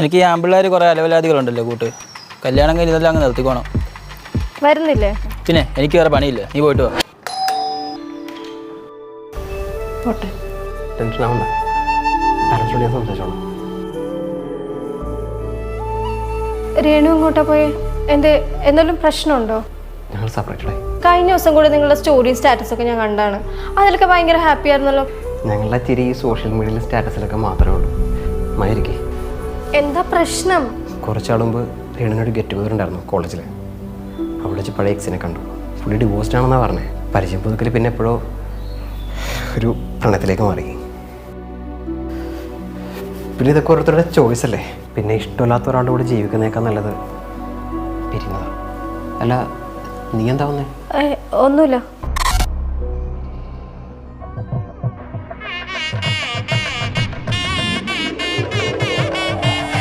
എനിക്ക് ഈ ആമ്പിള്ളേർ കുറേ അലവലാദികളുണ്ടല്ലോ കൂട്ട്. കല്യാണം കഴിഞ്ഞ് ഇതെല്ലാം അങ്ങ് നിർത്തിക്കോണം. വരുന്നില്ലേ? പിന്നെ എനിക്ക് വേറെ പണിയില്ല, നീ പോയിട്ട് വാ. പോട്ടെ, ടെൻഷൻ ആവണ്ട. പാരൻസിനോട് ഞാൻ സംസാരിച്ചോളാം. രേണു ഇങ്ങോട്ടാ പോയെ? എന്തെങ്കിലും പ്രശ്നമുണ്ടോ? ഞങ്ങൾ സെപ്പറേറ്റഡായി. കഴിഞ്ഞ ദിവസം കൂടെ നിങ്ങളുടെ സ്റ്റോറിയും സ്റ്റാറ്റസൊക്കെ ഞാൻ കണ്ടാണ്. അതിലൊക്കെ ഭയങ്കര ഹാപ്പി ആയിരുന്നല്ലോ. ഞങ്ങളുടെ തിരി ഈ സോഷ്യൽ മീഡിയയിലെ സ്റ്റാറ്റസിലൊക്കെ മാത്രമേ ഉള്ളൂ. മയിരിക്കേ, എന്താ പ്രശ്നം? കുറച്ചാൾ മുമ്പ് രേണുവിനൊരു ഗെറ്റ് ടുഗദർ ഉണ്ടായിരുന്നു കോളേജിൽ. അവിടെ വെച്ച് പഴയ എക്സിനെ കണ്ടു. പുള്ളി ഡിവോഴ്സ്ഡ് ആണെന്നാണ് പറഞ്ഞത്. പരിചയം പുതുക്കൽ പിന്നെ എപ്പോഴോ ഒരു പ്രണയത്തിലേക്ക് മാറി. പിന്നെ ഇതൊക്കെ ഓരോരുത്തരുടെ ചോയ്സ് അല്ലേ. പിന്നെ ഇഷ്ടമില്ലാത്ത ഒരാളുടെ കൂടെ ജീവിക്കുന്നേക്കാൾ നല്ലത് പിരിയുന്നതാണ്. അല്ല, നീ എന്താ വന്നേ? ഒന്നുമില്ല.